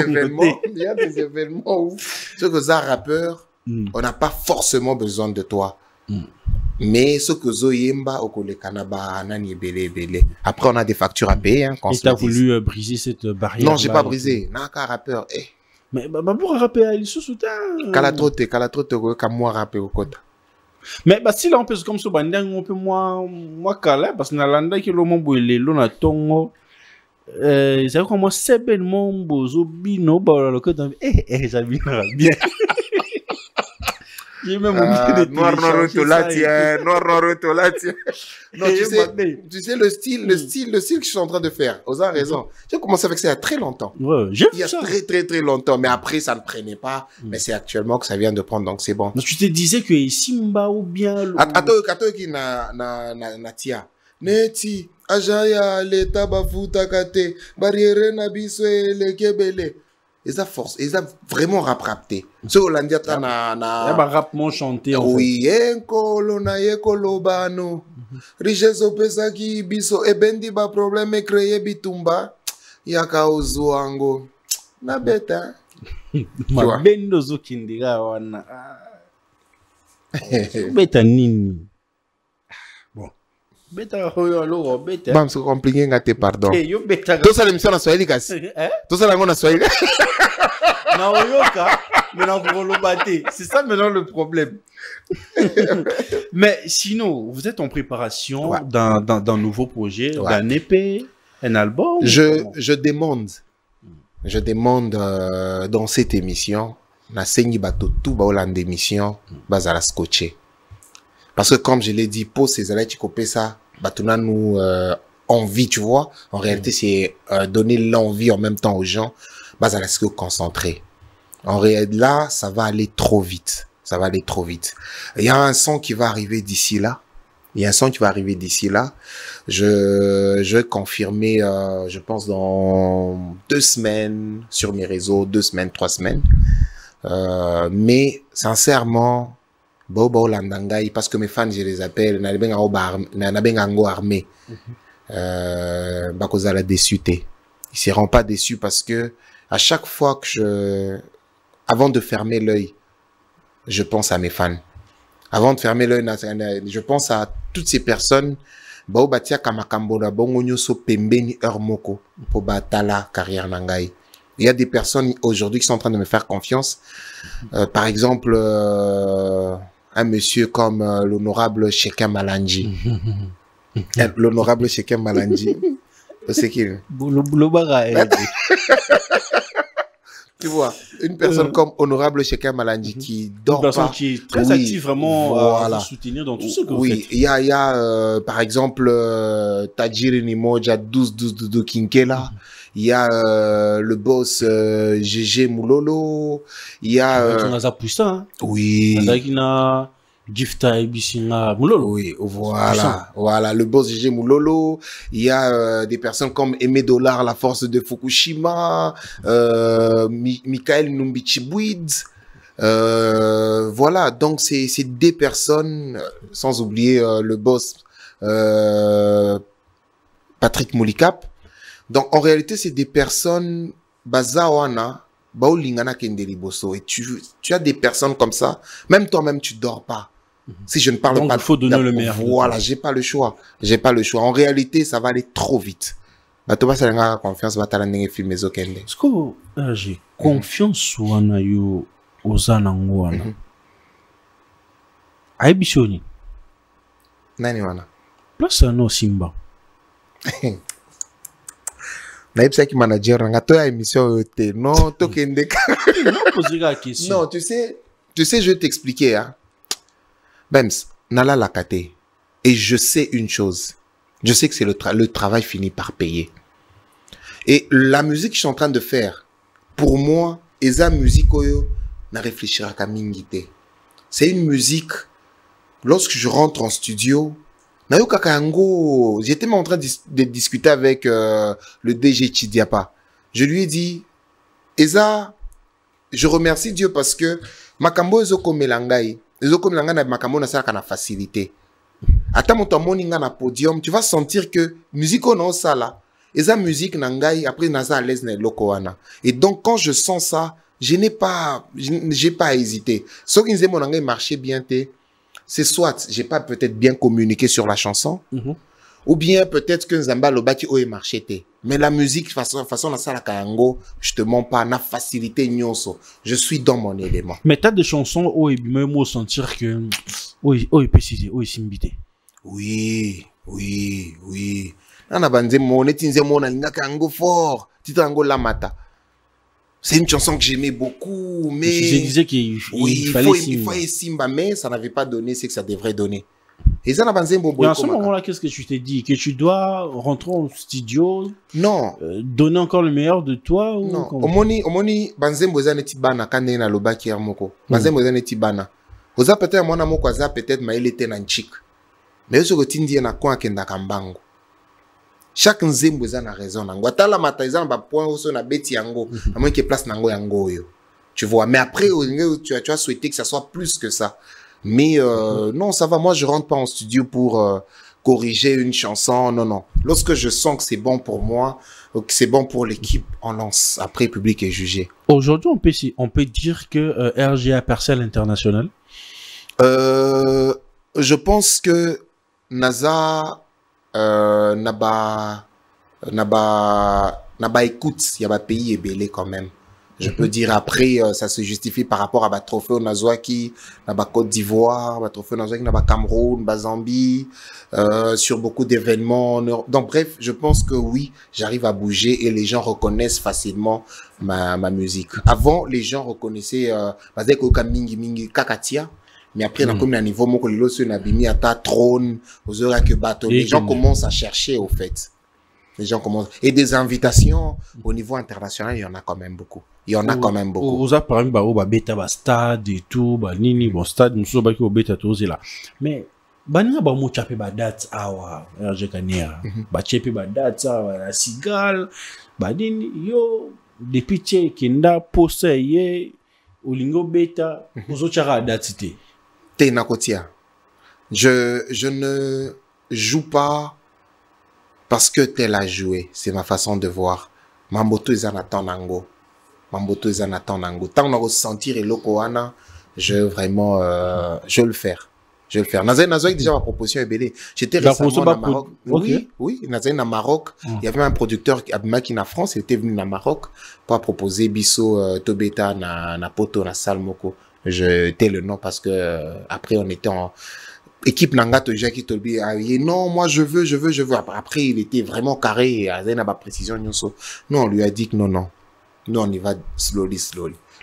événements où ceux que ça rappeur on n'a pas forcément besoin de toi. Mais ce que Zoyemba au Kanaba nani belé. Après on a des factures à payer hein, quand et t'as voulu briser cette barrière. Non, j'ai pas brisé. Naka rappeur. Mais pour rapper il se soutient. Kalatrote comme moi rapper au côté. Mais bah si là on peut comme ça bandang on peut moi kala parce que na landa ki lo mombo lelo na tongo c'est comme moi c'est ben mombo zo bino ba le côté j'habite bien. J'ai même oublié de noir non, tu sais le style que je suis en train de faire. Osa raison. J'ai commencé avec ça il y a très longtemps. Ouais, il y a très longtemps, mais après ça ne prenait pas. Mais c'est actuellement que ça vient de prendre, donc c'est bon. Donc tu te disais que Simba ou bien Attends qui na tia. Neti ajaya leta bafuta kate barrière na biso le kebele. Ils ont force, ils ont vraiment rapté. Ce Hollandais na rap mon chanté en oui, enkolo na yekolo bano. Richesse opesa ki biso ebendi ba problème créer bitumba yaka ozuango. Na beta. Ma bendo zo kindira wana. Beta nini. Bon. Beta hoyo lo beta. Bam so compliqué ngate pardon. Yo beta. Tout ça l'émission na Swahili kasi. Tout ça na Swahili. Na oyoka, mais na kolobate. C'est ça maintenant le problème. Mais sinon, vous êtes en préparation d'un nouveau projet, d'un EP, un album. Je demande dans cette émission na sengi bato tout ba Hollande émission bazala scotché. Parce que comme je l'ai dit, pour ces alliés qui copient ça, batuna nous envie, tu vois. En réalité, c'est donner l'envie en même temps aux gens. Bazala se concentrer. En réalité, là, ça va aller trop vite. Ça va aller trop vite. Il y a un son qui va arriver d'ici là. Je vais confirmer, je pense, dans 2 semaines sur mes réseaux, 2 semaines, 3 semaines. Mais, sincèrement, Bobo Landangai, parce que mes fans, je les appelle, Nabengango armé. Bakozala déçuté. Ils seront pas déçus parce que, à chaque fois que avant de fermer l'œil, je pense à mes fans. Avant de fermer l'œil, je pense à toutes ces personnes, Baobatia Kamakambona, Bongonyoso Pembeni Moko, pour Batala, carrière Nangai. Il y a des personnes aujourd'hui qui sont en train de me faire confiance. Par exemple, un monsieur comme l'honorable Shekem Malanji. L'honorable Shekem Malanji. C'est qui? Tu vois, une personne comme honorable Shekem Malanji qui dort pas. Une personne qui est très active vraiment à vous soutenir dans tout ce que vous faites. Oui, il y a par exemple Tajiri Nimoja 12 Kinkela. Il y a le boss GG Moulolo. Il y a oui. Gifta Ebisinga Moulolo. Oui, voilà, le boss GG Moulolo. Il y a des personnes comme Aimé Dollar, la force de Fukushima, Michael Numbichibouid. Voilà, donc c'est des personnes, sans oublier le boss Patrick Moulikap. Donc en réalité, c'est des personnes bazawana bao lingana kende liboso. Et tu as des personnes comme ça, même toi-même, tu dors pas. Si je ne parle donc, pas... il faut donner le meilleur. Voilà, j'ai pas le choix. J'ai pas le choix. En réalité, ça va aller trop vite. Batoba salanga confiance batala ndenge film ezo kende. Est-ce que j'ai confiance wana yo ozana ngwana? Aibishoni. Nani wana? Place no Simba. Naïbsa qui manager nga to ya émission yote. Non, to kende. Non, tu sais, je vais t'expliquer hein. Bems, nala lakate. Et je sais une chose. Je sais que c'est le travail finit par payer. Et la musique que je suis en train de faire, pour moi, eza musique oyo na réfléchira ka mingite. C'est une musique, lorsque je rentre en studio, na yo kakango, j'étais même en train de discuter avec le DG Chidiapa. Je lui ai dit, eza, je remercie Dieu parce que makambo ezoko melangai, ezoko melanga na makambo na sala na facilité. Ata moto amoni nga na podium, tu vas sentir que musique on sala, eza musique nangai après naza à l'aise na eloko wana. Et donc quand je sens ça, j'ai pas hésité. Ce qui mon nangai marchait bien c'est soit j'ai pas peut-être bien communiqué sur la chanson, ou bien peut-être que Nzamba lobaki oye marché té. Mais la musique façon na sala kayango, je te mens pas na facilité nyonso. Je suis dans mon élément. Mais t'as des chansons où il me sentir que oh précisé, oh simbité. Oui. Nana banzemo netinzemo na linga kayango fort, titre ango lamata. C'est une chanson que j'aimais beaucoup, mais je disais qu'il fallait Simba, mais ça n'avait pas donné ce que ça devrait donner. Et ça n'a pas et à ce moment-là, qu'est-ce que tu t'es dit? Que tu dois rentrer au studio? Non. Donner encore le meilleur de toi? Ou non. Omoni, banzembo eza neti bana kande na lobaki moko. Banzembo eza neti bana. Oza peut-être mwana moko aza peut-être ma elete na nchik. Mais ozo kotindi na kwa kenda kambango. Chaque nzembo eza na raison nango. Atala mata eza na ba point oso na beti yango. À moins que place nango yango yo. Tu vois, mais après tu as souhaité que ça soit plus que ça. Mais non, ça va. Moi, je rentre pas en studio pour corriger une chanson. Non. Lorsque je sens que c'est bon pour moi, que c'est bon pour l'équipe, on lance. Après, le public est jugé. Aujourd'hui, on peut dire que RGA percé à l'international. Je pense que NASA n'a pas écoute. Il y a pas pays ébélé quand même. Je peux dire après, ça se justifie par rapport à trophée au Nazouaki, na Côte d'Ivoire, trophée au Nazouaki, na Cameroun, Zambie, sur beaucoup d'événements. Donc bref, je pense que oui, j'arrive à bouger et les gens reconnaissent facilement ma musique. Avant, les gens reconnaissaient mingi kakatia, mais après, on a comme un niveau mon kolilo sur nabimi ata trône, aux heures que bateau. Les gens commencent à chercher au fait. Les gens commencent. Et des invitations au niveau international, il y en a quand même beaucoup. Il y en a quand même beaucoup. Vous avez par exemple, bêta, stade et tout, nini, bon, stade, nous sommes au bêta, tout là. Mais, bania ba mo chapé ba date awa, RG Kania, ba chapé ba date awa, la cigale, ba nini, yo, depuis tché, kenda, poste, ye, olingo bêta, vous autres chara date té. Té nakotia. Je ne joue pas parce que tel a joué, c'est ma façon de voir. Mamboto is anatan nango. Mamboto is anatan nango. Tant on a ressentir et lokoana, je vraiment, je vais le faire. Je vais le faire. Nazaï déjà ma proposition est belle. J'étais récemment au Maroc. Oui, Nazaï na Maroc. Il y avait un producteur qui na France, il était venu na Maroc pour proposer Bisso Tobeta na poto na Salmoko. Je tais le nom parce que après on était en équipe Nangato Jackie Tolbi non moi je veux après il était vraiment carré et il n'a pas précision nous on lui a dit que non nous on y va slowly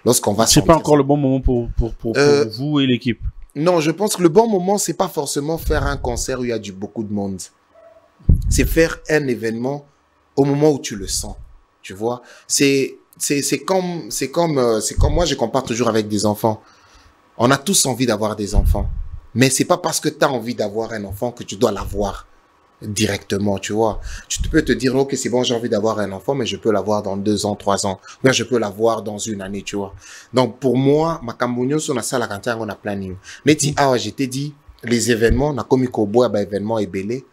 lorsqu'on va c'est pas encore le bon moment pour vous et l'équipe. Non, je pense que le bon moment c'est pas forcément faire un concert où il y a beaucoup de monde, c'est faire un événement au moment où tu le sens, tu vois. C'est comme moi je compare toujours avec des enfants. On a tous envie d'avoir des enfants. Mais c'est pas parce que tu as envie d'avoir un enfant que tu dois l'avoir directement, tu vois. Tu peux te dire, ok, c'est bon, j'ai envie d'avoir un enfant, mais je peux l'avoir dans 2 ans, 3 ans. Ou bien je peux l'avoir dans 1 année, tu vois. Donc, pour moi, ma cambonio, sur la salle à cantin, on a planning. Mais je t'ai dit, les événements, na komi kobo, événements et belé.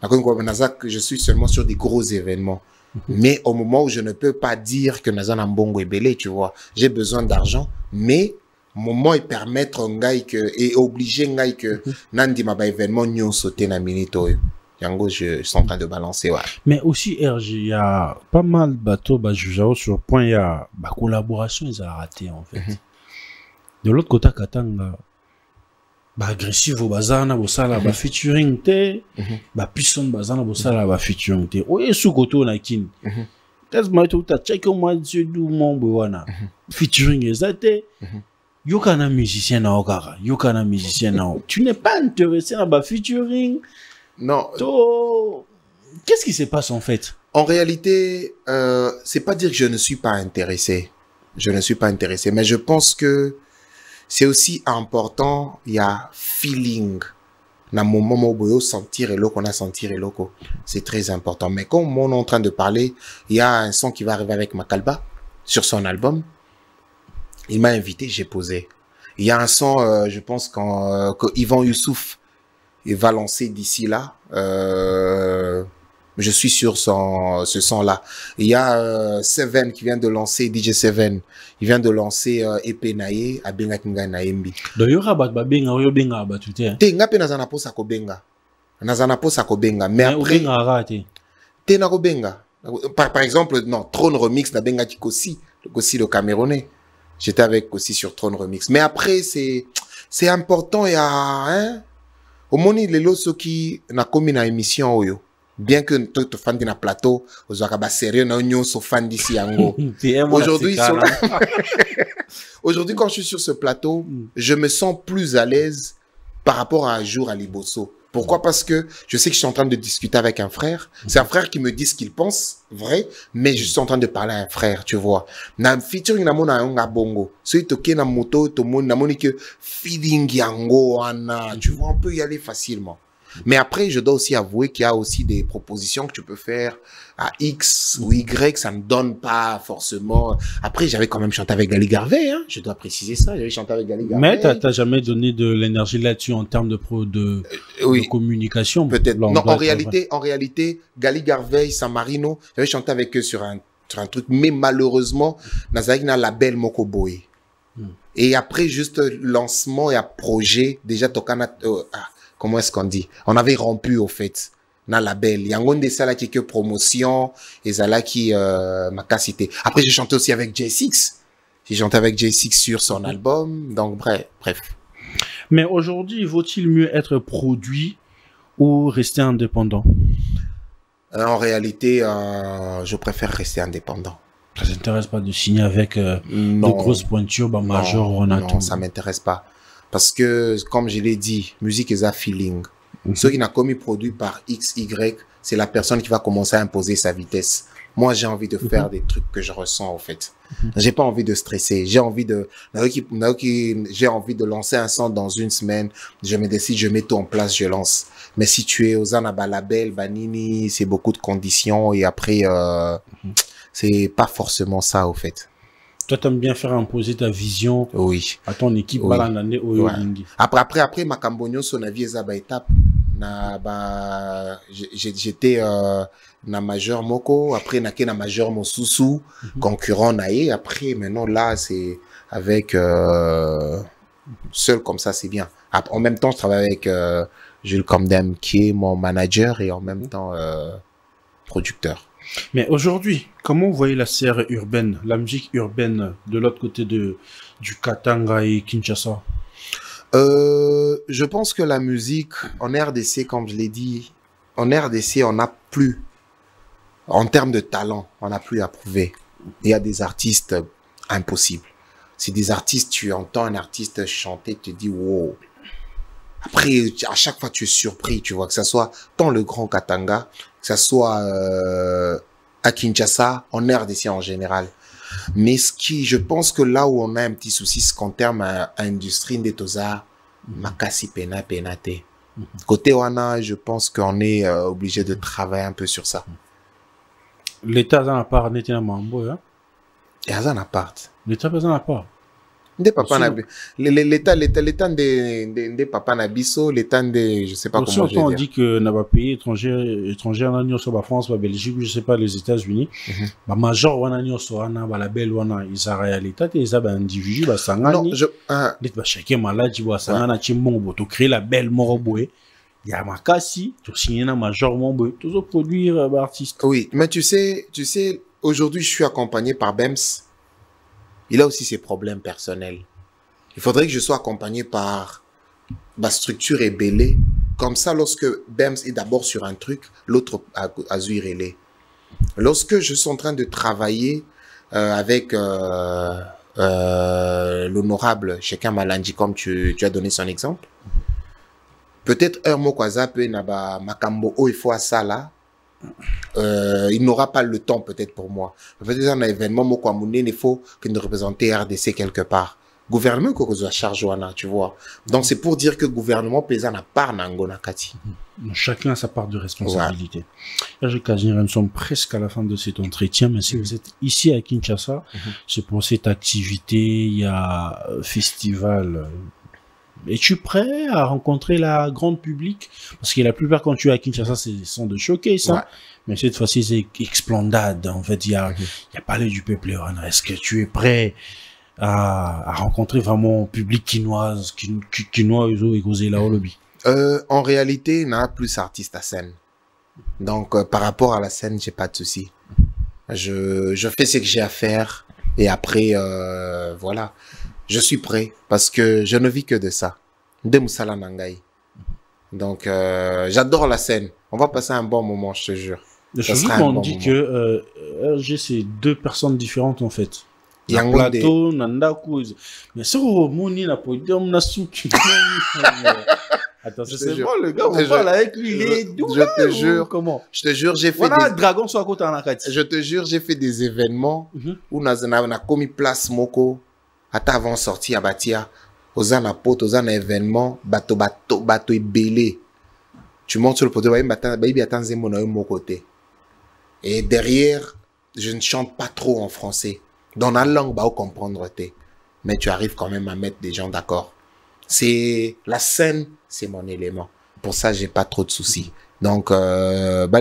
Na komi kobo, je suis seulement sur des gros événements. Mais au moment où je ne peux pas dire que Nazan Ambongo est belé, tu vois, j'ai besoin d'argent, mais moment et permettre un gars que, et obliger un gars que, Nandi m'a événement nyon sauté na minito. Yango, je suis en train de balancer, ouais. Mais aussi, RG, il y a pas mal de bateaux, Jujao, sur point, il y a, collaboration, ils ont raté, en fait. De l'autre côté, Katanga, agressif au bazana, bosala, featuring te, pisson bazana, bosala, featuring te. Oye, sous koto na kin. Qu'est-ce que tu as checké moi, Dieu, d'où mon bewana. Featuring ezate. Yokana musicien na okara. Yokana musicien na. Tu n'es pas intéressé à ba featuring. Non. Qu'est-ce qui se passe, en fait? En réalité, c'est pas dire que je ne suis pas intéressé. Je ne suis pas intéressé, mais je pense que c'est aussi important, il y a feeling. Na moment où on sentir et qu'on a sentir et loco. C'est très important. Mais comme on est en train de parler, il y a un son qui va arriver avec Makalba sur son album. Il m'a invité, j'ai posé. Il y a un son, je pense que Yvan Youssouf il va lancer d'ici là. Je suis sur ce son-là. Il y a Seven qui vient de lancer, DJ Seven. Il vient de lancer Epe Naye, Abenga Kinga Naembi. Donc, il y aura benga, il y aura tout te nga pe nazana po sako benga. Nazana po sako benga. Mais après, te na ko benga. Par exemple, non, Throne Remix na benga Kikosi, le Camerounais. J'étais avec aussi sur Throne Remix. Mais après, c'est important, il y a, hein, au moni les lots qui na commis na émission oyo. Bien que tu fan d'un plateau, aux arabes sérieux, na union so fan d'ici yango. Aujourd'hui, aujourd'hui, quand je suis sur ce plateau, je me sens plus à l'aise par rapport à un jour à Liboso. Pourquoi? Parce que je sais que je suis en train de discuter avec un frère. C'est un frère qui me dit ce qu'il pense, vrai, mais je suis en train de parler à un frère, tu vois. Na featuring na mona nga bongo. So itoke na moto, to mon na moni que feeling yango ana, tu vois, on peut y aller facilement. Mais après, je dois aussi avouer qu'il y a aussi des propositions que tu peux faire à X ou Y, ça ne donne pas forcément. Après, j'avais quand même chanté avec Gali Garvey, hein. Je dois préciser ça. J'avais chanté avec Gali Garvey. Mais t'as jamais donné de l'énergie là-dessus en termes de oui, de communication. Peut-être. Non, en réalité, Gali Garvey, San Marino, j'avais chanté avec eux sur un truc, mais malheureusement, Nazari na label Mokoboy. Et après, juste lancement et un projet, déjà, Tokana, comment est-ce qu'on dit? On avait rompu, au fait, dans la label. Il y a un de ça là qui promotion, et ça là qui m'a cassité. Après, j'ai chanté aussi avec J6. J'ai chanté avec J6 sur son album. Donc, bref. Mais aujourd'hui, vaut-il mieux être produit ou rester indépendant? En réalité, je préfère rester indépendant. Ça ne t'intéresse pas de signer avec de grosses pointures, major, Renato? Non, ça m'intéresse pas. Parce que, comme je l'ai dit, musique est un feeling. Ceux qui n'a commis produit par X, Y, c'est la personne qui va commencer à imposer sa vitesse. Moi, j'ai envie de faire des trucs que je ressens, au fait. J'ai pas envie de stresser. J'ai envie de lancer un son dans une semaine. Je me décide, je mets tout en place, je lance. Mais si tu es aux Anaba-Label, Banini, c'est beaucoup de conditions et après, c'est pas forcément ça, au fait. Toi, t'aimes bien faire imposer ta vision à ton équipe. Oui. Après, ma cambonio, son avis est à étape. J'étais na majeur Moko, après na majeur Mosusu, concurrent naé. Après, maintenant, là, c'est avec seul comme ça, c'est bien. En même temps, je travaille avec Jules Comdem, qui est mon manager et en même temps producteur. Mais aujourd'hui, comment vous voyez la scène urbaine, la musique urbaine de l'autre côté du Katanga et Kinshasa? Je pense que la musique en RDC, comme je l'ai dit, en RDC, on n'a plus, en termes de talent, on n'a plus à prouver. Il y a des artistes impossibles. C'est des artistes, tu entends un artiste chanter, tu te dis wow. Après, à chaque fois, tu es surpris, tu vois, que ça soit dans le Grand Katanga, que ça soit à Kinshasa, en RDC en général. Mais je pense que là où on a un petit souci, c'est qu'en termes à industrie des Tosa, Makasi Pena Penate. Côté Wana, je pense qu'on est obligé de travailler un peu sur ça. L'État n'a pas n'était un mambo, hein? Et à part. L'État n'a pas. Des papas nabi. L'état des papas nabiso, l'état des, je sais pas comment je vais on dire. dit que n'a pas payé étranger en agneau sur la France, la Belgique, je sais pas, les États-Unis. Bah, major, on a agneau sur un, bah, la belle, on a, ils a réalité, ils ont un individu, bah, ça Non, bah, chacun malade, tu vois, ça a chimon, bah, tu crées la belle moroboué. Il y a ma cassi, tu signes un major, mon boy, tout ça produire, bah, artiste. Oui, mais tu sais, aujourd'hui, je suis accompagné par Bems. Il a aussi ses problèmes personnels. Il faudrait que je sois accompagné par ma structure est belée. Comme ça, lorsque Bems est d'abord sur un truc, l'autre a zuirélé. Lorsque je suis en train de travailler avec l'honorable Cheka Malandi, comme tu as donné son exemple, peut-être un mot quoi peut naba makambo o il faut à ça là. Il n'aura pas le temps peut-être pour moi. Peut-être un événement il faut qu'il nous représente RDC quelque part. Gouvernement que vous charge tu vois. Donc c'est pour dire que le gouvernement paysan n'a pas n'angona kati. Chacun a sa part de responsabilité. Là, nous sommes presque à la fin de cet entretien, mais si vous êtes ici à Kinshasa, c'est pour cette activité, il y a festival. Es-tu prêt à rencontrer la grande public? Parce que la plupart, quand tu es à Kinshasa, ce sont de showcase, hein. Mais cette fois-ci, c'est Explandade. En fait, il y a parlé du peuple. Est-ce que tu es prêt à rencontrer vraiment public quinoise et causer là au lobby? En réalité, il y a plus artistes à scène. Donc, par rapport à la scène, j'ai pas de souci. Je fais ce que j'ai à faire. Et après, voilà. Je suis prêt parce que je ne vis que de ça. De Moussala Nangaï. Donc, j'adore la scène. On va passer un bon moment, je te jure. Je me dis que RG, c'est deux personnes différentes en fait. Il y a un plateau, Nandaku. Mais ça, Mouni, la podium, na souki. Attends, c'est bon, le gars, on parle avec lui, il est doux. Je te jure. Comment? Je te jure, j'ai fait voilà, dragon soit côté en akati. Je te jure, j'ai fait des événements où on a commis place moko. Ata avant sorti à Batia, aux an pote, aux an événement, bateau est belé. Tu montes sur le poteau, baby attends mon côté. Et derrière, je ne chante pas trop en français. Dans la langue, bah, comprendre t'es. Mais tu arrives quand même à mettre des gens d'accord. C'est, la scène, c'est mon élément. Pour ça, j'ai pas trop de soucis. Donc, il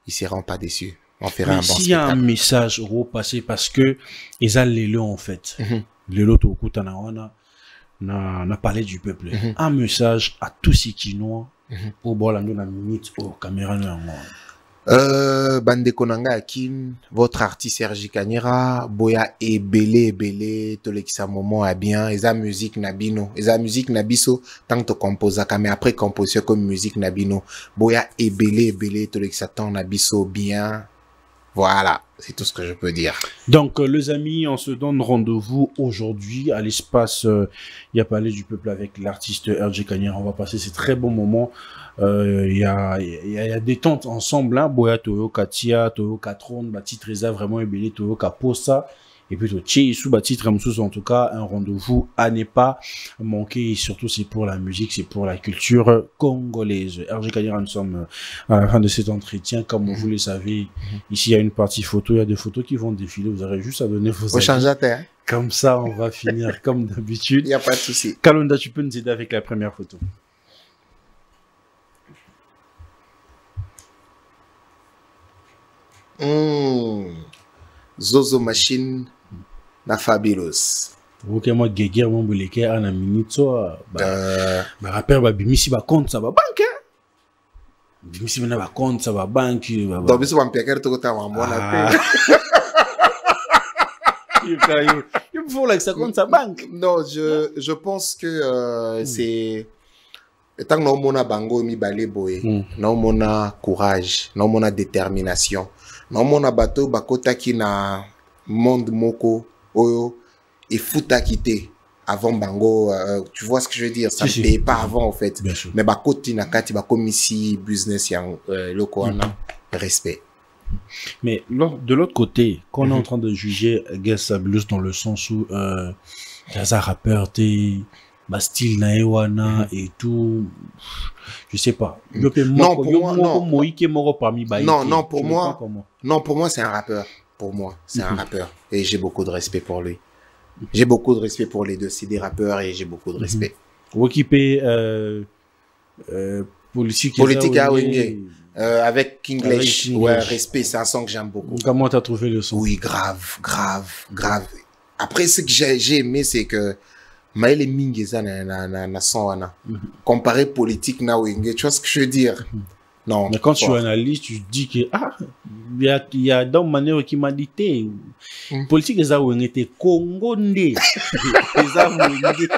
seront pas déçus. On fera un bon spectacle. S'il y a un message repassé parce que ils ont l'élo en fait. L'élo tout coup n'a parlé du peuple. Un message à tous ces Kinois au bord la minute au caméra Bande Konanga Akin, votre artiste Sergi Kanyera, Boya et Belé, tout le qui sa moment a bien, et sa musique Nabino, et sa musique Nabiso, tant que compose mais après composition comme musique Nabino, Boya et Belé, tout le qui s'attend Nabiso bien. Voilà, c'est tout ce que je peux dire. Donc, les amis, on se donne rendez-vous aujourd'hui à l'espace Il y a Palais du Peuple avec l'artiste RG Kanyera. On va passer ces très bons moments. Il y a des tentes ensemble, hein. Boya Toyo Katia, Toyo Katron, Bati Treza, vraiment ébélé, Toyo Kaposa. Et puis, Tchéissou, Bati Tramsous, en tout cas, un rendez-vous à ne pas manquer. Et surtout, c'est pour la musique, c'est pour la culture congolaise. RG Kanyera, nous sommes à la fin de cet entretien. Comme vous le savez, ici, il y a une partie photo. Il y a des photos qui vont défiler. Vous aurez juste à donner vos avis. Comme ça, on va finir comme d'habitude. Il n'y a pas de souci. Kalonda, tu peux nous aider avec la première photo? Zozo Machine na Fabulous. Ok, moi, Guéguerre, mon bouleke, à la minute, rappeur, bimisi, compte, ça va banque, hein? Bimisi, va compte, ça va banque. Donc, bimisi, va péker, tout le temps, moi, il faut que ça compte, ça banque. Non, je pense que c'est. Tant que nous avons bango mi balé boé, nous avons courage, nous avons détermination. Nous avons bateau bakota qui na monde moko oyo et fouta quitté avant bango. Tu vois ce que je veux dire? Ça ne paye pas avant en fait. Mais bakoti na kati bakomisi business yang loko ana respect. Mais de l'autre côté, quand on est en train de juger Guess Fabulous dans le sens où Gaza rappeur t'es style naewana et tout, je sais pas. Non, pour moi, non, pour moi, c'est un rappeur. Pour moi, c'est un rappeur. Et j'ai beaucoup de respect pour lui. J'ai beaucoup de respect pour les deux. C'est des rappeurs et j'ai beaucoup de respect. Wokipé, politique, avec Kinglish, ouais, respect, c'est un son que j'aime beaucoup. Comment t'as trouvé le son? Oui, grave. Après, ce que j'ai aimé, c'est que Maël Mingeza na son wana. Comparé politique na wenge, tu vois ce que je veux dire? Non. Mais quand tu analyses, tu dis que il y a dans manière qui m'a dit politique eza wenge te Congo ndé. Eza wenge.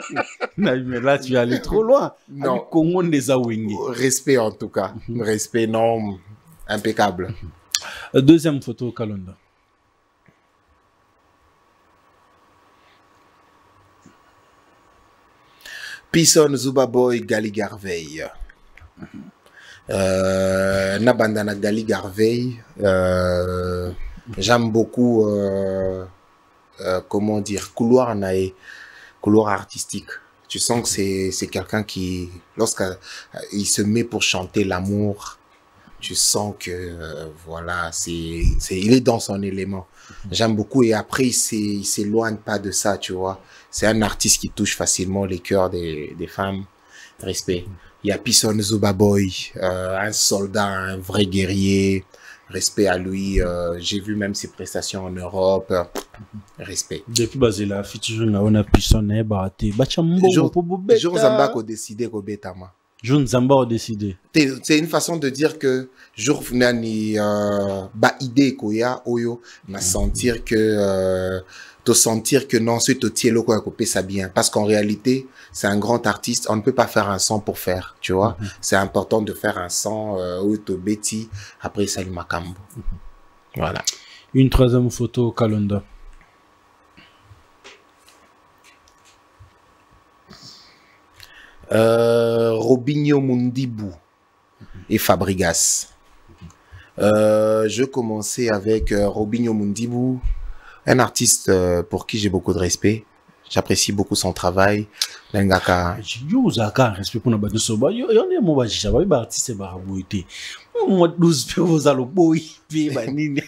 Mais là tu es allé trop loin. Non. Congo ndé eza wenge. Respect en tout cas. Respect, non, impeccable. Deuxième photo Kalonda. Pison Zuba Boy Gali Garvey. Nabandana Gali Garvey. J'aime beaucoup, comment dire, couloir artistique. Tu sens que c'est quelqu'un qui, lorsqu'il se met pour chanter l'amour, tu sens que, voilà, il est dans son élément. J'aime beaucoup et après, il s'éloigne pas de ça, tu vois. C'est un artiste qui touche facilement les cœurs des femmes. Respect. Il y a Pison Zuba Boy, un soldat, un vrai guerrier. Respect à lui. J'ai vu même ses prestations en Europe. Respect. Depuis Basila, featuring on a Pison Ebate. Jour Zamba a décidé qu'au Betama. Jour Zamba a décidé. C'est une façon de dire que jour nani ba idée koya oyo na sentir que non c'est au tielo quoi couper ça bien parce qu'en réalité c'est un grand artiste, on ne peut pas faire un son pour faire, tu vois. C'est important de faire un son ou to beti après ça le makambo. Voilà. Une troisième photo Kalonda. Robinho Mundibou et Fabregas. Je commençais avec Robinho Mundibou, un artiste pour qui j'ai beaucoup de respect. J'apprécie beaucoup son travail. L'engaka. Yo zaka respect pour nabato soba. Yo ne mo ba jaba ba artiste ba raboité. Mo 12 pe vous allo boy pe ba nini.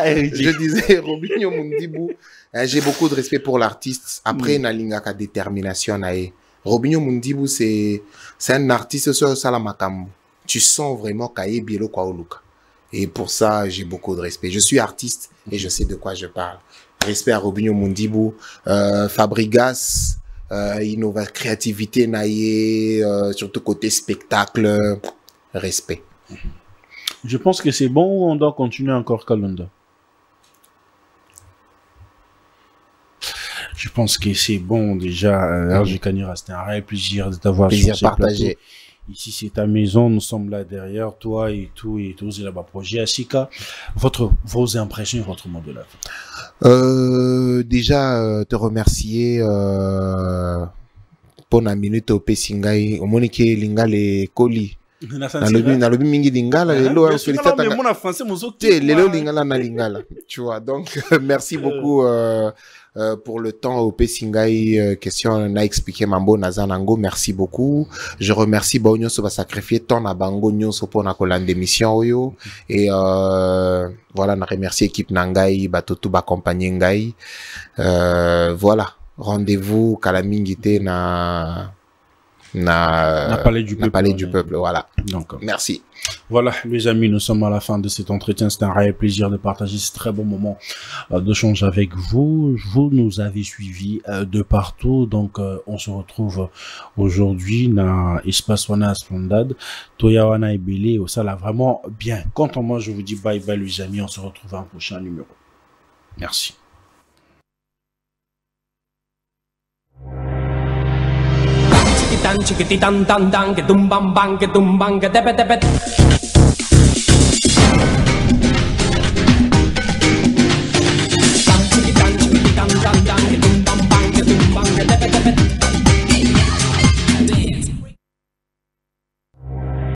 Je disais Robinho Mundibou. J'ai beaucoup de respect pour l'artiste. Après, Nalingaka détermination. Robinho Mundibou, c'est un artiste sur Salamakambo. Tu sens vraiment Kaye Bielo Kwaoluka. Et pour ça, j'ai beaucoup de respect. Je suis artiste et je sais de quoi je parle. Respect à Robinho Mundibou. Fabregas, créativité naïe, surtout côté spectacle. Respect. Je pense que c'est bon ou on doit continuer encore Kalonda? Je pense que c'est bon déjà. RG Kanira, c'était un réel plaisir de t'avoir sur ce partagé. plateau. Ici, c'est ta maison. Nous sommes là derrière toi et tout. C'est là-bas projet. Asika, vos impressions et votre mot de la fin. Déjà, te remercier pour la minute au Pessingai. Au Monique Lingale Koli. Nalobi mingi lingala lelo lingala na lingala, tu vois. Donc merci beaucoup pour le temps au Pessingai question n'a expliqué mambo nazanango. Merci beaucoup. Je remercie Bonyo so va sacrifier ton na bango nyonso pour na kolande émission oyo et voilà na remercier équipe nangai batotu ba compagnie ngai. Voilà, rendez-vous kalamingité na palais du peuple, voilà. Donc, merci. Voilà, les amis, nous sommes à la fin de cet entretien. C'est un réel plaisir de partager ce très bon moment d'échange avec vous. Vous nous avez suivis de partout. Donc, on se retrouve aujourd'hui dans Espace Wana Splendade. Toyawana et Belé, ça là vraiment bien. Quant à moi, je vous dis bye bye les amis. On se retrouve à un prochain numéro. Merci. Chiquitan chiquititan tan tan que tumban ban que tumban que tepe tepe